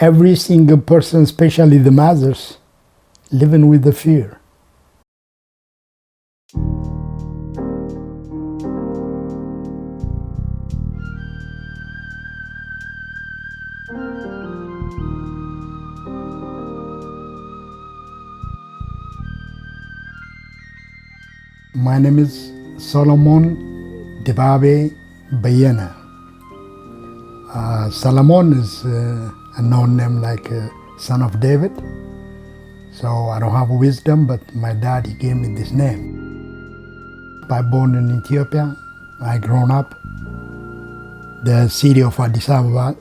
every single person, especially the mothers, living with the fear. My name is Solomon Dibabe Bayana. Solomon is a known name like son of David. So I don't have wisdom, but my dad, he gave me this name. I born in Ethiopia. I grown up the city of Addis Ababa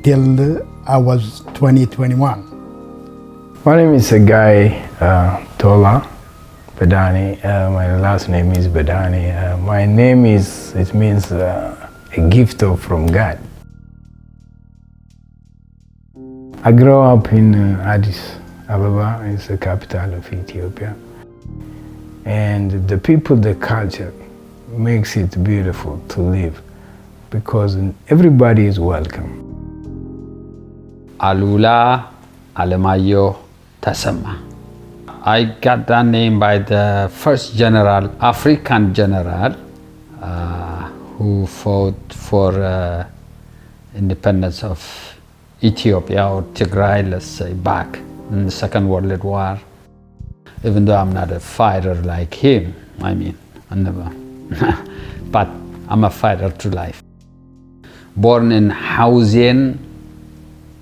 till I was 21. My name is a guy, Tola Badani. My last name is Badani. My name it means a gift from God. I grew up in Addis Ababa, it's the capital of Ethiopia. And the people, the culture makes it beautiful to live because everybody is welcome. Alula Alemayo Tasema. I got that name by the first general, African general, who fought for independence of Ethiopia or Tigray, let's say, back in the Second World War. Even though I'm not a fighter like him, I never, but I'm a fighter to life. Born in Hausen,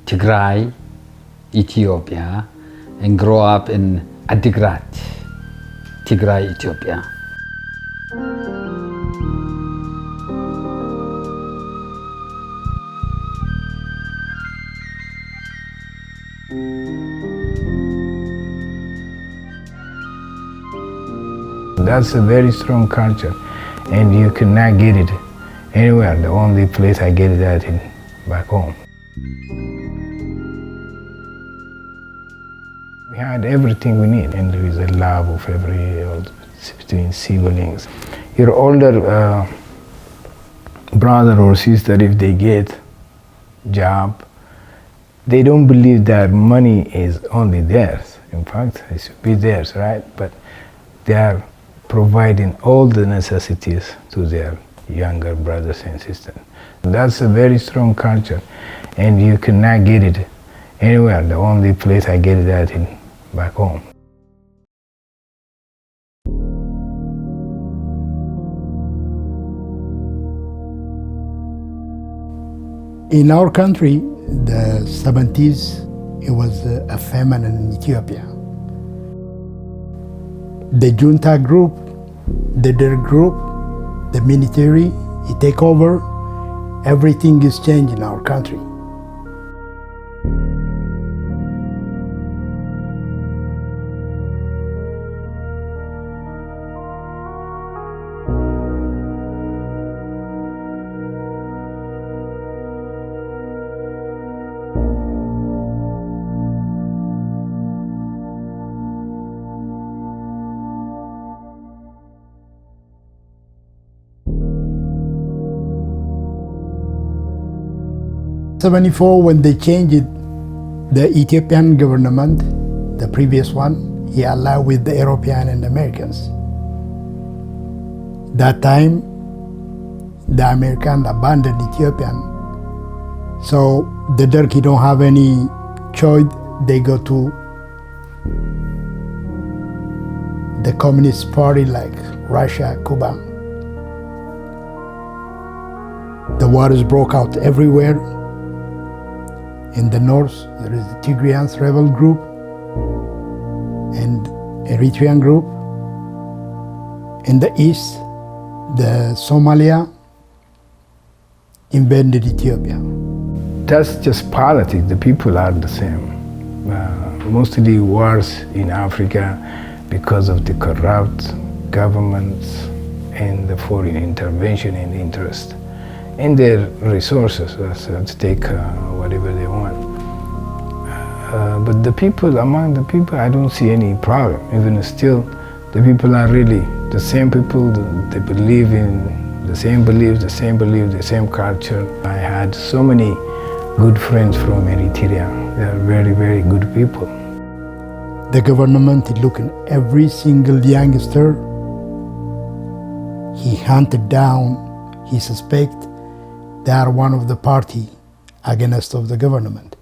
Tigray, Ethiopia, and grew up in Adigrat, Tigray, Ethiopia. That's a very strong culture, and you cannot get it anywhere. The only place I get it at is back home. We had everything we need, and there is a love of between siblings. Your older brother or sister, if they get job, they don't believe that money is only theirs. In fact, it should be theirs, right? But they are providing all the necessities to their younger brothers and sisters. That's a very strong culture, and you cannot get it anywhere. The only place I get it at is back home. In our country, the 70s, it was a famine in Ethiopia. The junta group, the DER group, the military, it take over. Everything is changed in our country. In 1974, when they changed it, the Ethiopian government, the previous one, he allied with the European and Americans. That time, the American abandoned Ethiopian. So the Turkey don't have any choice. They go to the Communist Party like Russia, Cuba. The wars broke out everywhere. In the north, there is the Tigrayan rebel group and Eritrean group. In the east, the Somalia invaded Ethiopia. That's just politics. The people are the same. Mostly wars in Africa because of the corrupt governments and the foreign intervention and interest. And their resources, to take whatever they want. But the people, among the people, I don't see any problem. Even still, the people are really the same people. They believe in the same beliefs, the same culture. I had so many good friends from Eritrea. They are very, very good people. The government is looking every single youngster he hunted down, he suspect they are one of the party against of the government.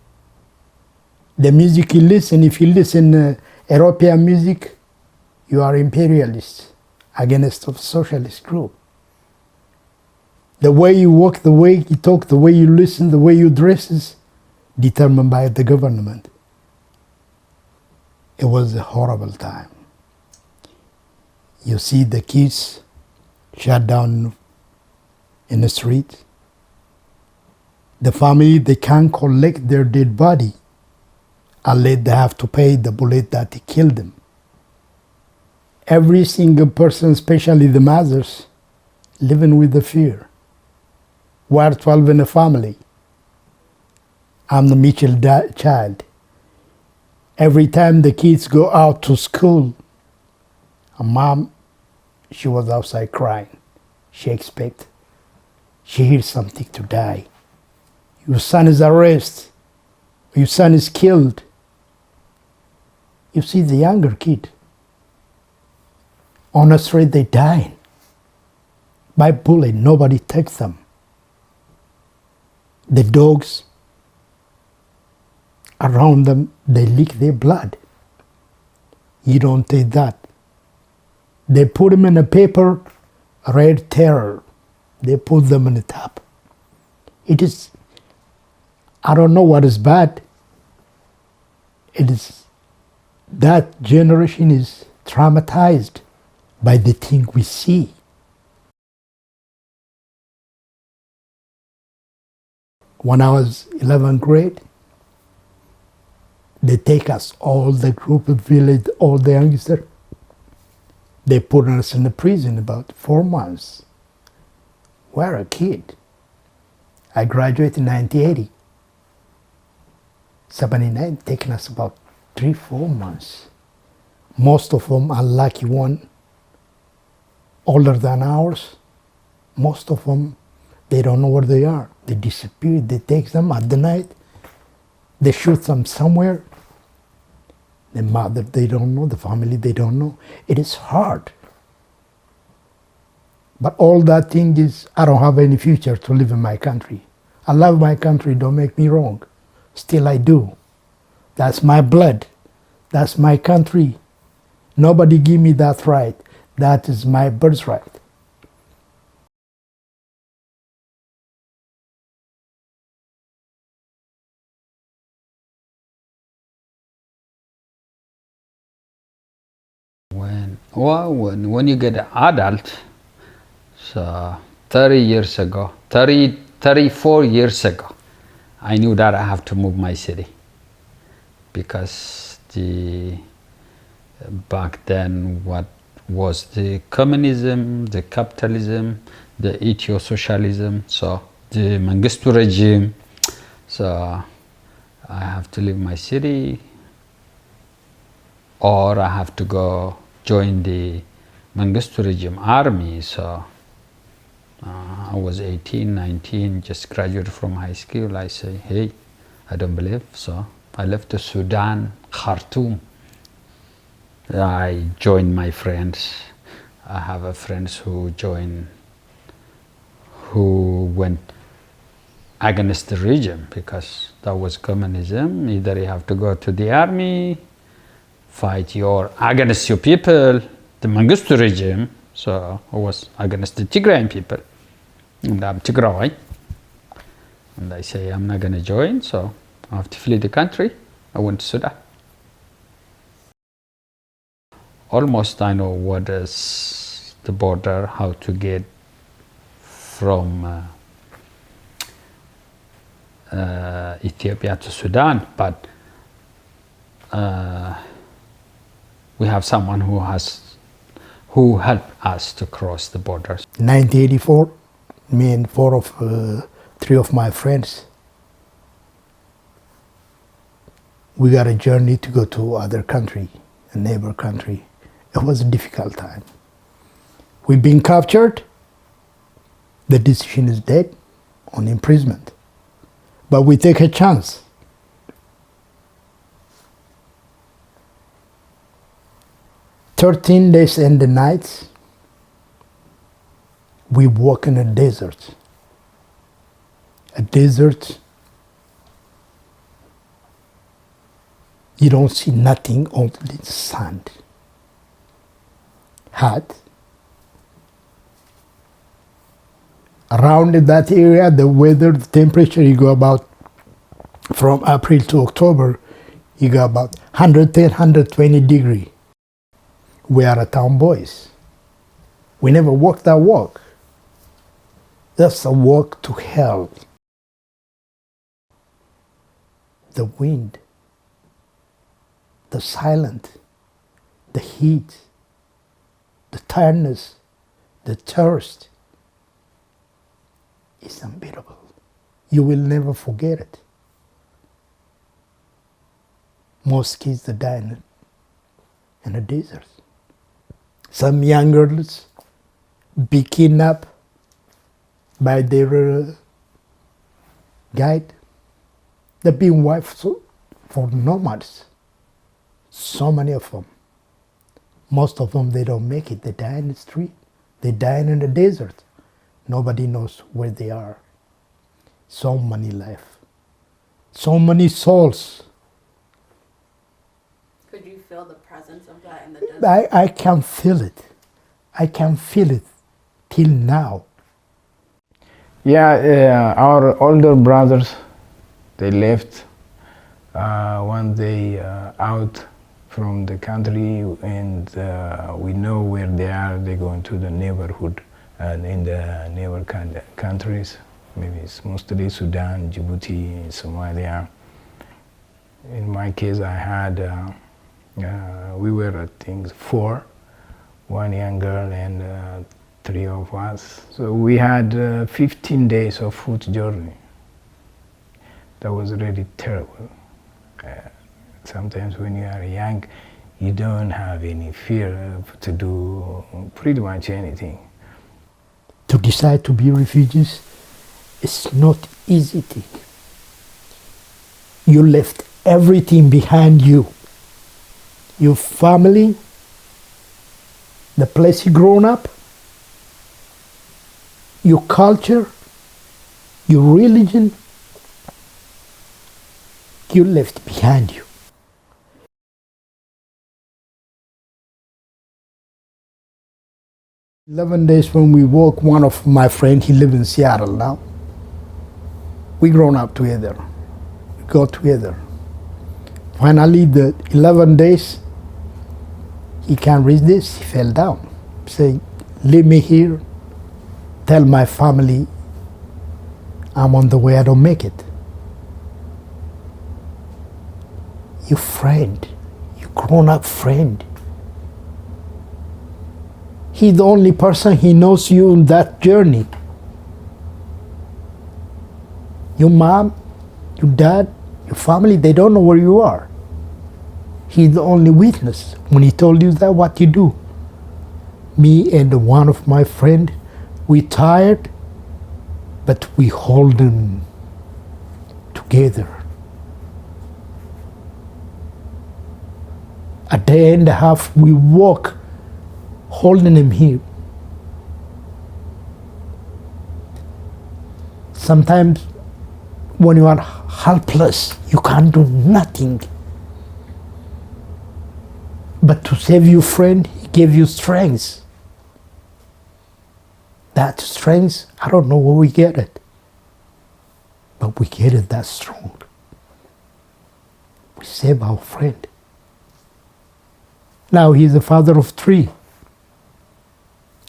The music you listen, if you listen European music, you are imperialist against of socialist group. The way you walk, the way you talk, the way you listen, the way you dress is determined by the government. It was a horrible time. You see the kids shut down in the street. The family, they can't collect their dead body unless they have to pay the bullet that killed them. Every single person, especially the mothers, living with the fear. We're 12 in a family. I'm the Mitchell child. Every time the kids go out to school, a mom, she was outside crying. She expected. She hears something to die. Your son is arrested. Your son is killed. You see the younger kid. On the street, they dying. By bullet, nobody takes them. The dogs around them, they lick their blood. You don't take that. They put them in a paper, red terror. They put them in the top. It is, I don't know what is bad. It is, that generation is traumatized by the thing we see. When I was 11th grade, they take us, all the group of village, all the youngsters, they put us in the prison about 4 months. We're a kid. I graduated in 1980. 79, taking us about 3-4 months. Most of them, unlucky one, older than ours. Most of them, they don't know where they are. They disappear. They take them at the night. They shoot them somewhere. The mother, they don't know. The family, they don't know. It is hard. But all that thing is, I don't have any future to live in my country. I love my country, don't make me wrong. Still I do. That's my blood. That's my country. Nobody give me that right. That is my birthright. When you get an adult, so 34 years ago, I knew that I have to move my city, because back then what was the communism, the capitalism, the eco-socialism, so the Mengistu regime, so I have to leave my city, or I have to go join the Mengistu regime army. So I was 18, 19, just graduated from high school. I say, hey, I don't believe. So I left to Sudan, Khartoum. I joined my friends. I have a friends who went against the regime, because that was communism. Either you have to go to the army, fight against your people, the Mengistu regime. So I was against the Tigrayan people, and I'm Tigray. And I say, I'm not gonna join, so I have to flee the country. I went to Sudan. Almost I know what is the border, how to get from Ethiopia to Sudan, but we have someone who helped us to cross the borders. 1984, me and three of my friends, we got a journey to go to other country, a neighbor country. It was a difficult time. We've been captured. The decision is dead on imprisonment. But we take a chance. "13 days and the nights, we walk in a desert. A desert, you don't see nothing, only sand. Hot. Around that area, the weather, the temperature, you go about, from April to October, you go about 110, 120 degree. We are a town boys. We never walk that walk. That's a walk to hell. The wind, the silence, the heat, the tiredness, the thirst is unbearable. You will never forget it. Most kids are dying in the desert. Some young girls be kidnapped by their guide. They've been wives for nomads. So many of them. Most of them, they don't make it. They die in the street. They die in the desert. Nobody knows where they are. So many lives. So many souls. Could you feel the presence of that in the desert? I can feel it. I can feel it till now. Yeah, our older brothers, they left one day out from the country, and we know where they are. They go into the neighborhood and in the neighbor countries. Maybe it's mostly Sudan, Djibouti, Somalia. In my case, I had, we were, I think, 4, one young girl and 3 of us. So we had 15 days of foot journey. That was really terrible. Sometimes when you are young, you don't have any fear to do pretty much anything. To decide to be refugees, it's not easy thing. You left everything behind you. Your family, the place you grown up, your culture, your religion, you left behind you. "11 days when we walk, one of my friends, he lives in Seattle now. We grown up together. We go together. Finally, the 11 days, he can't reach this, he fell down. Say, leave me here, tell my family I'm on the way, I don't make it. Your friend, your grown-up friend, he's the only person he knows you in that journey. Your mom, your dad, your family, they don't know where you are. He's the only witness. When he told you that, what you do? Me and one of my friend, we tired, but we hold them together. A day and a half we walk, holding him here. Sometimes when you are helpless, you can't do nothing. But to save your friend, he gave you strength. That strength, I don't know where we get it, but we get it that strong. We save our friend. Now he's a father of 3.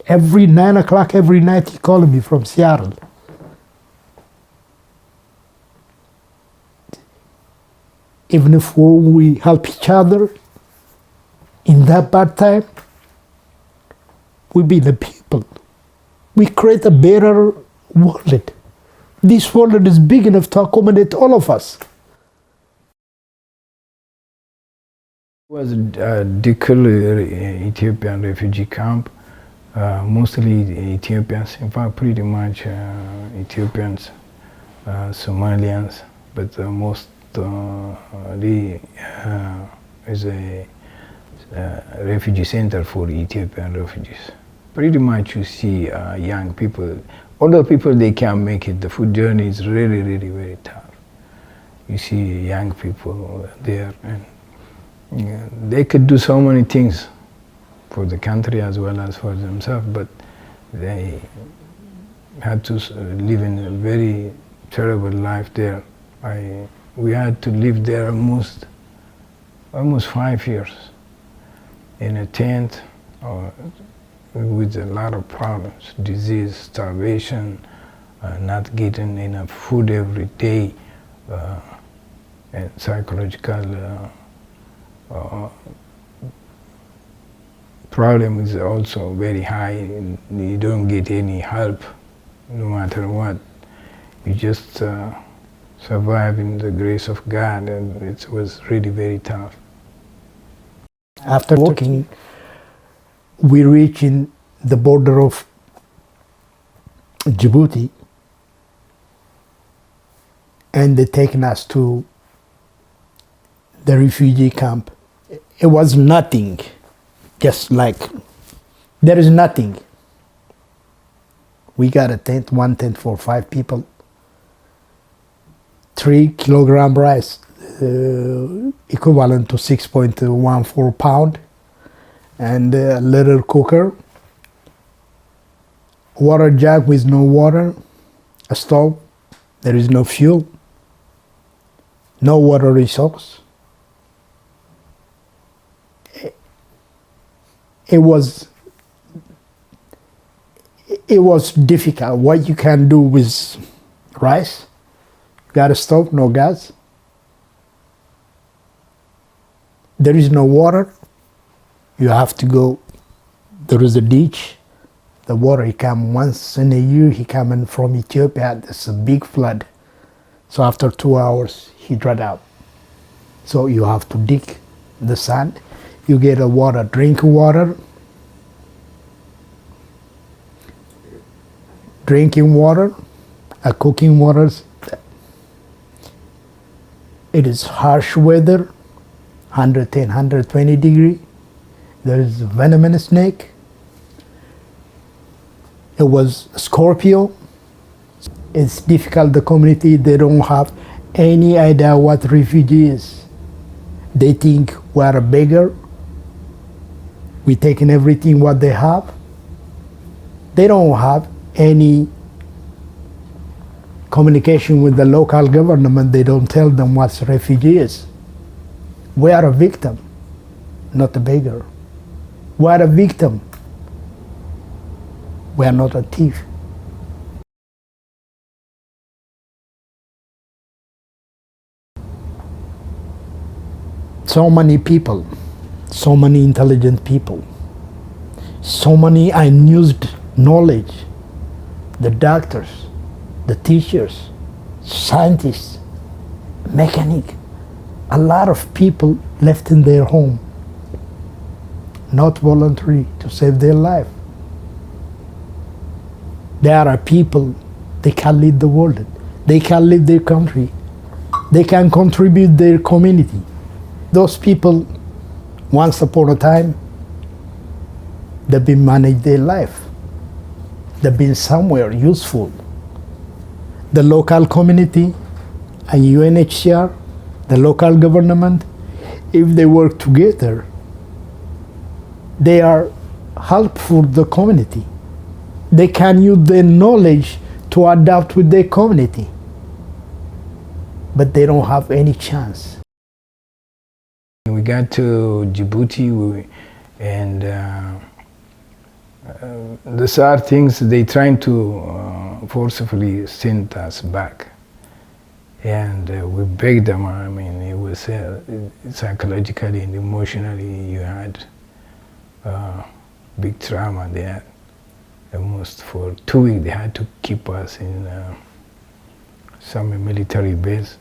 Every 9 o'clock every night he called me from Seattle. Even if we help each other in that bad time, we be the people. We create a better world. This world is big enough to accommodate all of us. It was a Dikul Ethiopian refugee camp. Mostly Ethiopians, in fact pretty much Ethiopians. Somalians, but most is a refugee center for Ethiopian refugees. Pretty much you see young people, older people, they can't make it. The food journey is really, really very tough. You see young people there, and they could do so many things for the country as well as for themselves, but they had to live in a very terrible life there. We had to live there almost 5 years in a tent, with a lot of problems, disease, starvation, not getting enough food every day, and psychological problem is also very high. You don't get any help, no matter what. You just survive in the grace of God, and it was really very tough. After walking, we reach in the border of Djibouti, and they taken us to the refugee camp. It was nothing, just like there is nothing. We got a tent, one tent for 5 people, 3 kilogram rice, equivalent to 6.14 pound, and a little cooker, water jug with no water, a stove, there is no fuel, no water resource. It was difficult. What you can do with rice, got a stove, no gas, there is no water, you have to go, there is a ditch, the water, he come once in a year, he coming from Ethiopia, there's a big flood. So after 2 hours, he dried out. So you have to dig the sand, you get a water, drinking water, a cooking water. It is harsh weather, 110, 120 degree. There is a venomous snake. It was a scorpio. It's difficult, the community, they don't have any idea what refugee is. They think we are a beggar. We taking everything what they have. They don't have any communication with the local government. They don't tell them what refugee is. We are a victim, not a beggar. We are a victim. We are not a thief. So many people, so many intelligent people, so many unused knowledge, the doctors, the teachers, scientists, mechanic, a lot of people left in their home, not voluntary to save their life. There are people, they can lead the world, they can lead their country, they can contribute their community. Those people, once upon a time, they've been managed their life. They've been somewhere useful. The local community and UNHCR, the local government, if they work together, they are helpful to the community. They can use their knowledge to adapt with their community, but they don't have any chance. We got to Djibouti, and the sad things, they trying to forcefully send us back. And we begged them. I mean, it was psychologically and emotionally, you had big trauma there. Almost for 2 weeks, they had to keep us in some military base.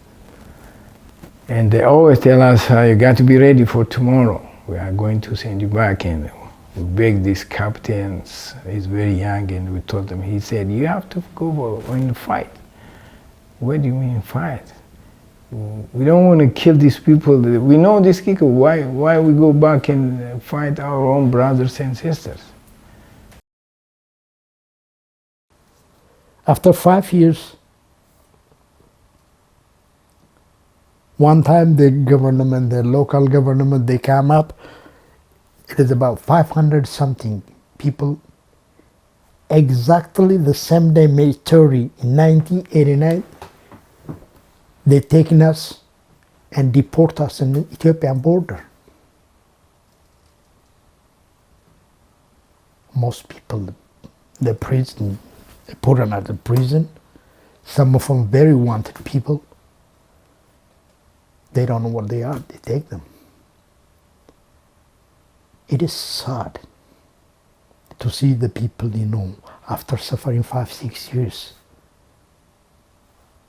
And they always tell us, you got to be ready for tomorrow. We are going to send you back. And we begged this captain, he's very young, and we told him, he said, you have to go and fight. What do you mean fight? We don't want to kill these people. We know these people. Why we go back and fight our own brothers and sisters? After 5 years, one time the government, the local government, they came up. It is about 500 something people. Exactly the same day, May 30 in 1989, they taken us and deport us in the Ethiopian border. Most people, the prison, they put them at the prison. Some of them very wanted people. They don't know what they are, they take them. It is sad to see the people, after suffering 5-6 years.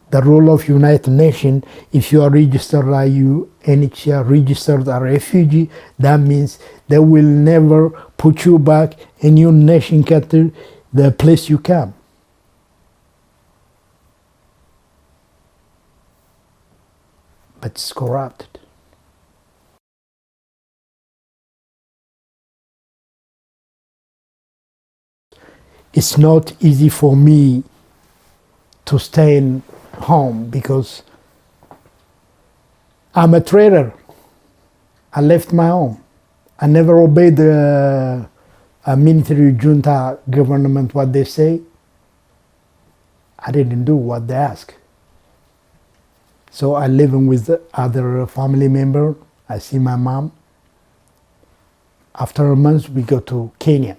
The role of United Nations, if you are registered like UNHCR, registered as a refugee, that means they will never put you back in your nation country, the place you came. But it's corrupted. It's not easy for me to stay in home because I'm a traitor. I left my home. I never obeyed the military junta government, what they say. I didn't do what they ask. So I live with the other family member. I see my mom. After a month, we go to Kenya.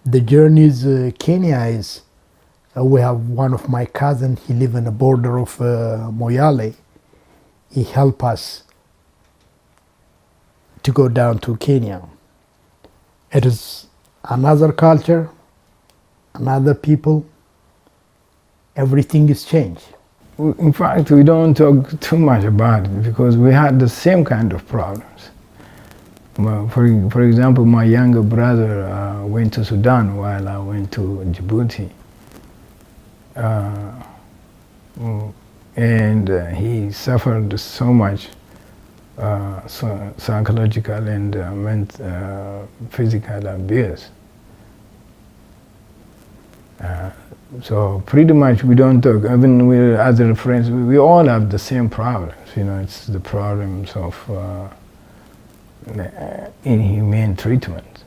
The journey is Kenya is, we have one of my cousins, he lives in the border of Moyale. He helped us to go down to Kenya. It is another culture, another people, everything is changed. In fact, we don't talk too much about it because we had the same kind of problems. Well, for example, my younger brother went to Sudan while I went to Djibouti. And he suffered so much psychological and physical abuse. So pretty much we don't talk. Even with other friends, we all have the same problems. It's the problems of inhumane treatment.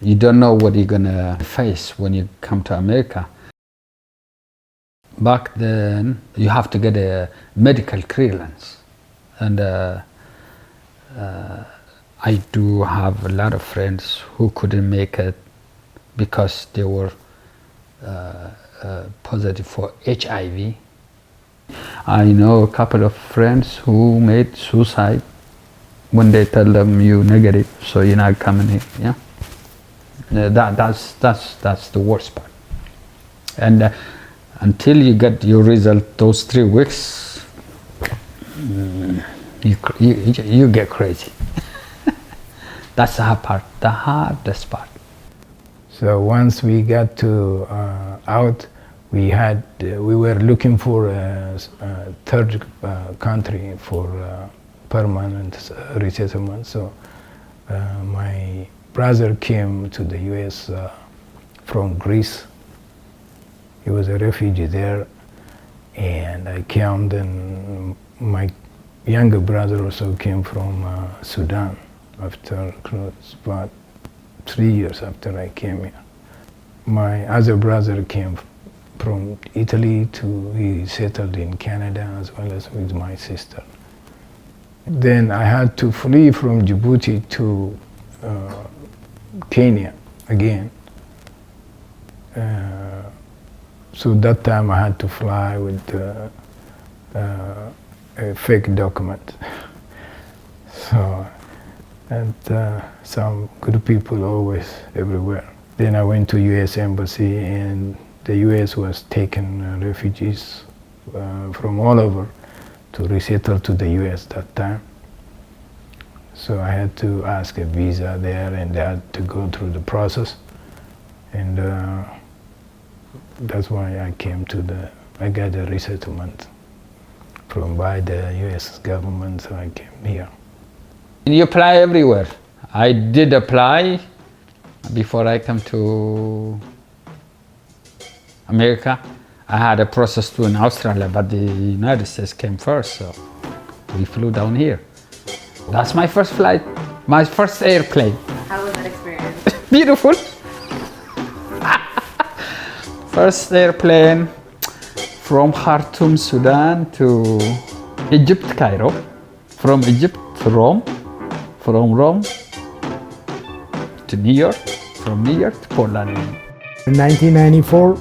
You don't know what you're gonna face when you come to America. Back then, you have to get a medical clearance. And I do have a lot of friends who couldn't make it because they were positive for HIV. I know a couple of friends who made suicide when they tell them you're negative, so you're not coming here. Yeah, that's the worst part. And until you get your result, those 3 weeks, you get crazy. That's the hard part, the hardest part. So once we got to out, we were looking for a third country for permanent resettlement. So my brother came to the U.S. From Greece. He was a refugee there, and I came. Then my younger brother also came from Sudan after about 3 years after I came here. My other brother came from Italy he settled in Canada as well as with my sister. Then I had to flee from Djibouti to Kenya again. So that time I had to fly with a fake document. So, and some good people always everywhere. Then I went to U.S. Embassy, and the U.S. was taking refugees from all over to resettle to the U.S. that time. So I had to ask a visa there, and I had to go through the process. And that's why I came I got a resettlement by the US government, so I came here. You apply everywhere. I did apply before I came to America. I had a process too in Australia, but the United States came first, so we flew down here. That's my first flight, my first airplane. How was that experience? Beautiful. First airplane from Khartoum, Sudan to Egypt, Cairo. From Egypt to Rome. From Rome to New York. From New York to Portland. In 1994,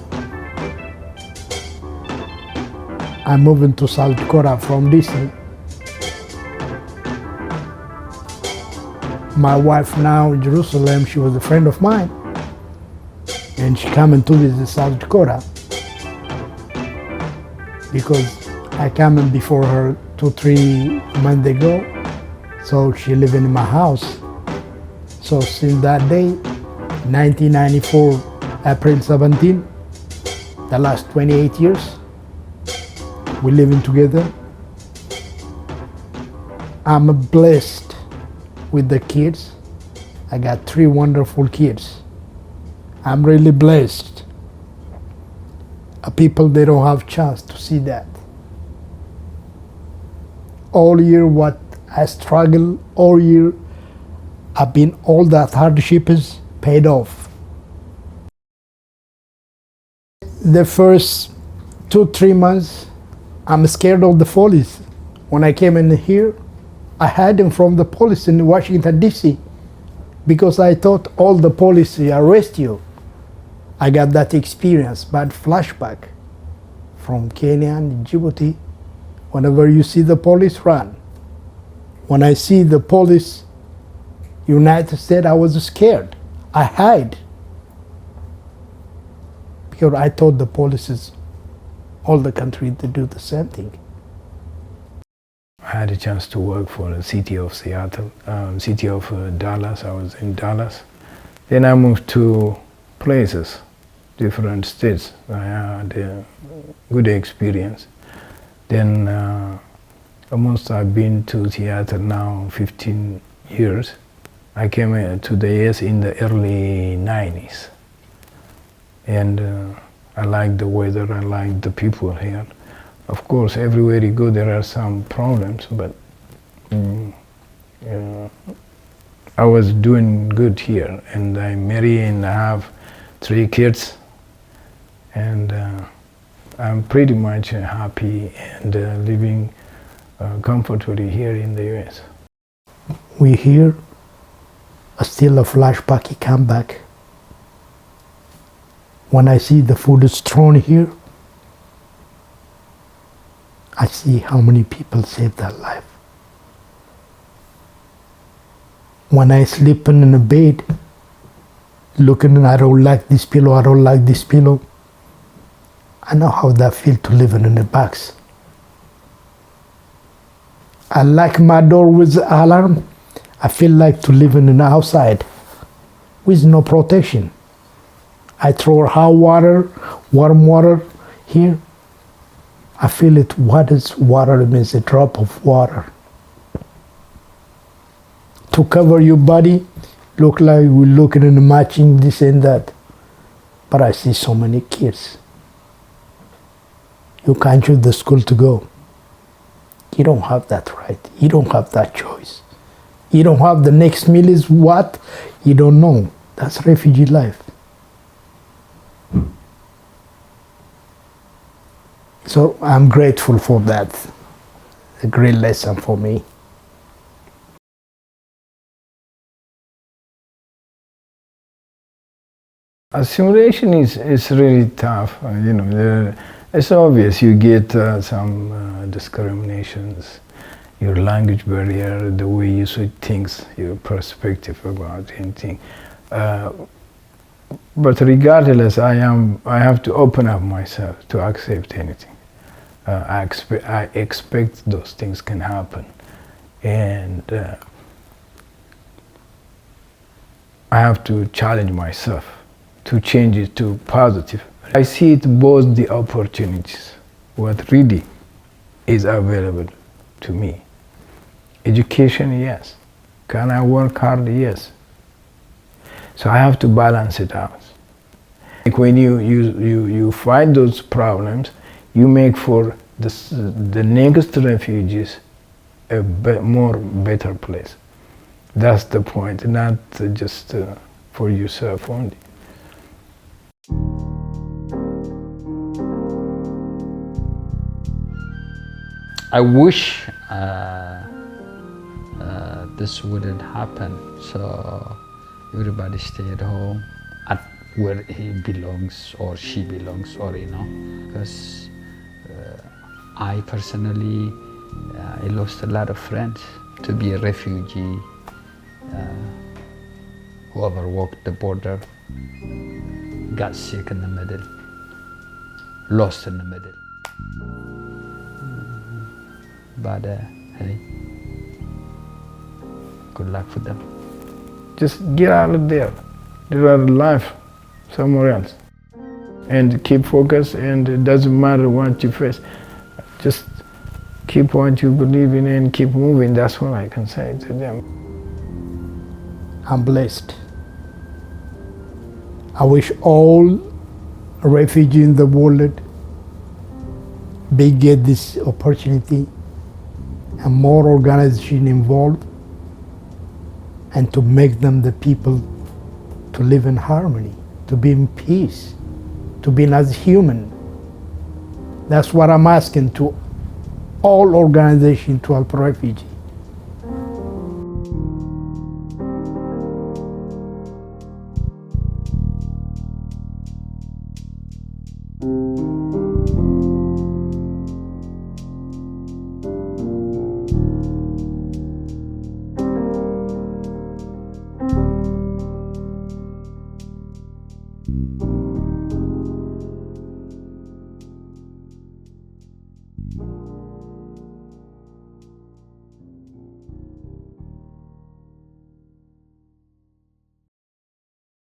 I moved into South Dakota from DC. My wife now in Jerusalem, she was a friend of mine. And she came to visit South Dakota because I came in before her 2-3 months ago. So she lived in my house. So since that day, 1994, April 17, the last 28 years, we're living together. I'm blessed with the kids. I got 3 wonderful kids. I'm really blessed. People, they don't have chance to see that. All year what I struggle, all year all that hardship is paid off. The first 2-3 months, I'm scared of the police. When I came in here, I hid from the police in Washington, D.C. because I thought all the police arrest you. I got that experience, bad flashback from Kenya and Djibouti. Whenever you see the police, run. When I see the police, United States, I was scared. I hide because I thought the police all the country to do the same thing. I had a chance to work for the city of Seattle, city of Dallas. I was in Dallas. Then I moved to places, different states. I had a good experience. Then almost I've been to Seattle now 15 years. I came to the US in the early 90s. And I like the weather, I like the people here. Of course, everywhere you go, there are some problems, but I was doing good here. And I'm married and I have 3 kids. And I'm pretty much happy and living comfortably here in the US. We here, still a flashback, he come back. When I see the food is thrown here, I see how many people saved their life. When I sleep in a bed, looking, I don't like this pillow, I don't like this pillow. I know how that feels to live in a box. I like my door with the alarm. I feel like to live in an outside with no protection. I throw hot water, warm water here. I feel it. What is water? It means a drop of water. To cover your body, look like we're looking and matching this and that. But I see so many kids. You can't choose the school to go. You don't have that right. You don't have that choice. You don't have the next meal is what? You don't know. That's refugee life. So I'm grateful for that. A great lesson for me. Assimilation is really tough. It's obvious you get some discriminations, your language barrier, the way you see things, your perspective about anything. But regardless, I have to open up myself to accept anything. I expect those things can happen, and I have to challenge myself to change it to positive. I see it both the opportunities, what really is available to me. Education, yes. Can I work hard? Yes. So I have to balance it out. Like when you fight those problems, you make for the next refugees a better place. That's the point, not just for yourself only. I wish this wouldn't happen, so everybody stay at home at where he belongs or she belongs, or because I personally I lost a lot of friends to be a refugee. Whoever walked the border got sick in the middle, lost in the middle. But hey, good luck for them. Just get out of there. There are life somewhere else. And keep focused, and it doesn't matter what you face. Just keep what you believe in and keep moving. That's what I can say to them. I'm blessed. I wish all refugees in the world they get this opportunity and more organization involved, and to make them the people to live in harmony, to be in peace, to be as human. That's what I'm asking to all organizations to help refugees. you.